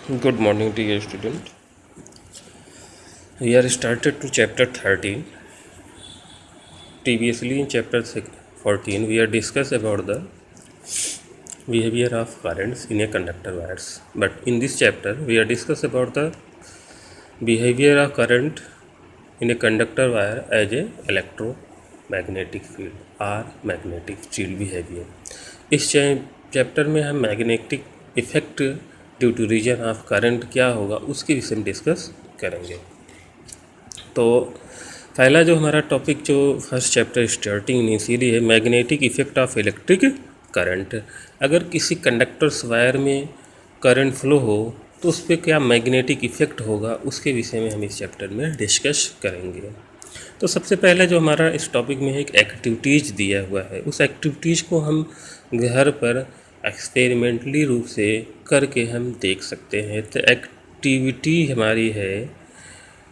Good morning, dear student. We are started to chapter 13. Previously, in chapter 14, we are discussed about the behavior of currents in a conductor wires. But in this chapter, we are discuss about the behavior of current in a conductor wire as a electromagnetic field or magnetic field behavior. इस chapter में हम magnetic effect due to reason of current क्या होगा उसके विषय में discuss करेंगे। तो पहला जो हमारा टॉपिक जो फर्स्ट चैप्टर स्टार्टिंग इनिशियली है magnetic effect of electric current. अगर किसी कंडक्टर्स वायर में करंट फ्लो हो तो उस पर क्या मैग्नेटिक इफेक्ट होगा उसके विषय में हम इस चैप्टर में डिस्कस करेंगे। तो सबसे पहले जो हमारा इस टॉपिक में एक एक्टिविटीज़ दिया हुआ है उस एक्टिविटीज़ को हम घर पर एक्सपेरिमेंटली रूप से करके हम देख सकते हैं। तो एक्टिविटी हमारी है,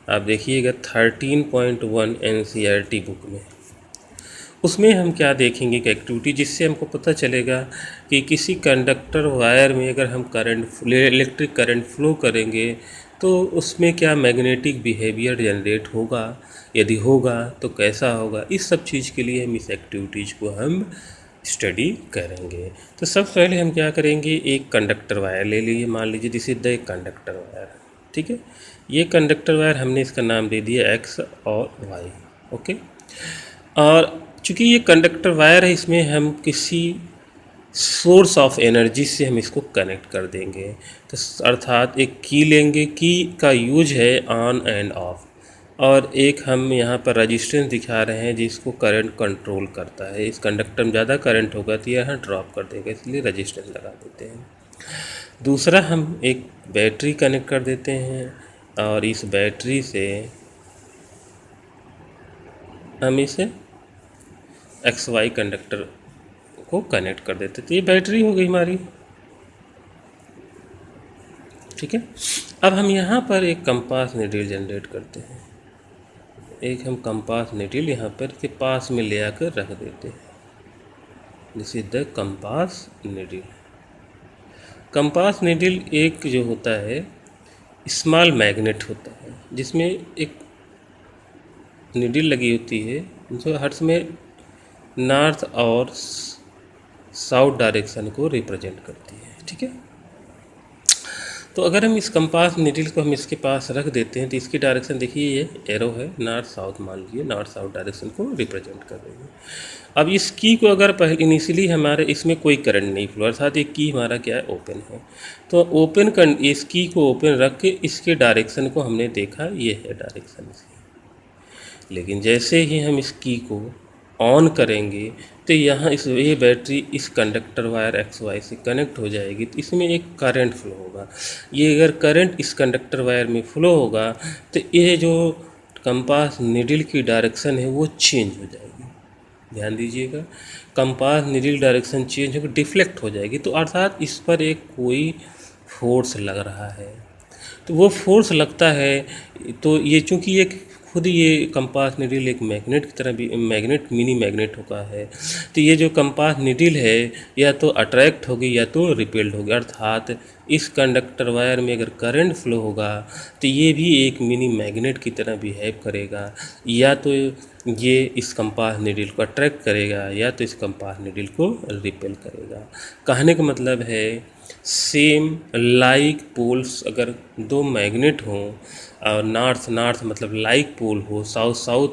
आप देखिएगा 13.1 NCERT बुक में, उसमें हम क्या देखेंगे कि एक्टिविटी जिससे हमको पता चलेगा कि किसी कंडक्टर वायर में अगर हम इलेक्ट्रिक करंट फ्लो करेंगे तो उसमें क्या मैग्नेटिक बिहेवियर जनरेट होगा, यदि होगा तो कैसा होगा। इस सब चीज़ के लिए हम इस एक्टिविटीज़ को हम स्टडी करेंगे। तो सबसे पहले हम क्या करेंगे, एक कंडक्टर वायर ले लीजिए, मान लीजिए this is the conductor wire, ठीक है। ये कंडक्टर वायर हमने इसका नाम दे दिया एक्स और वाई, ओके। और चूँकि ये कंडक्टर वायर है इसमें हम किसी सोर्स ऑफ एनर्जी से हम इसको कनेक्ट कर देंगे। तो अर्थात एक की लेंगे, की का यूज है ऑन एंड ऑफ, और एक हम यहाँ पर रजिस्टेंस दिखा रहे हैं जिसको करंट कंट्रोल करता है। इस कंडक्टर में ज़्यादा करंट होगा तो यहाँ ड्रॉप कर देगा, इसलिए रजिस्टेंस लगा देते हैं। दूसरा हम एक बैटरी कनेक्ट कर देते हैं और इस बैटरी से हम इसे एक्स वाई कंडक्टर को कनेक्ट कर देते। तो ये बैटरी हो गई हमारी, ठीक है। अब हम यहाँ पर एक कंपास नीडल जनरेट करते हैं। एक हम कंपास नीडल यहाँ पर के पास में ले आकर रख देते हैं। This is the compass needle. Compass needle एक जो होता है स्मॉल मैग्नेट होता है जिसमें एक नीडल लगी होती है जो हर्ट्ज में नॉर्थ और साउथ डायरेक्शन को रिप्रेजेंट करती है, ठीक है। तो अगर हम इस कंपास नीडल को हम इसके पास रख देते हैं तो इसकी डायरेक्शन देखिए, ये एरो है नॉर्थ साउथ, मान लीजिए नॉर्थ साउथ डायरेक्शन को रिप्रेजेंट कर रही है। अब इस की को अगर पहले इनिशियली हमारे इसमें कोई करंट नहीं फ्लो, अर्थात ये की हमारा क्या है, ओपन है। तो ओपन इस की को ओपन रख के इसके डायरेक्शन को हमने देखा, ये है डायरेक्शन इसकी। लेकिन जैसे ही हम इस की को ऑन करेंगे तो यहाँ ये बैटरी इस कंडक्टर वायर एक्स वाई से कनेक्ट हो जाएगी, तो इसमें एक करंट फ्लो होगा। ये अगर करंट इस कंडक्टर वायर में फ्लो होगा तो ये जो कंपास नीडल की डायरेक्शन है वो चेंज हो जाएगी। ध्यान दीजिएगा, कंपास नीडल डायरेक्शन चेंज होकर डिफ्लेक्ट हो जाएगी। तो अर्थात इस पर एक कोई फोर्स लग रहा है। तो वो फोर्स लगता है तो ये चूँकि एक खुद ये कंपास नीडल एक मैग्नेट की तरह भी मैग्नेट मिनी मैग्नेट होता है, तो ये जो कंपास नीडल है या तो अट्रैक्ट होगी या तो रिपेल्ड होगी। अर्थात इस कंडक्टर वायर में अगर करंट फ्लो होगा तो ये भी एक मिनी मैग्नेट की तरह बिहेव करेगा, या तो ये इस कंपास नीडल को अट्रैक्ट करेगा या तो इस कंपास नीडल को रिपेल करेगा। कहने का मतलब है सेम लाइक पोल्स अगर दो मैग्नेट हों और नॉर्थ नॉर्थ मतलब लाइक पोल हो, साउथ साउथ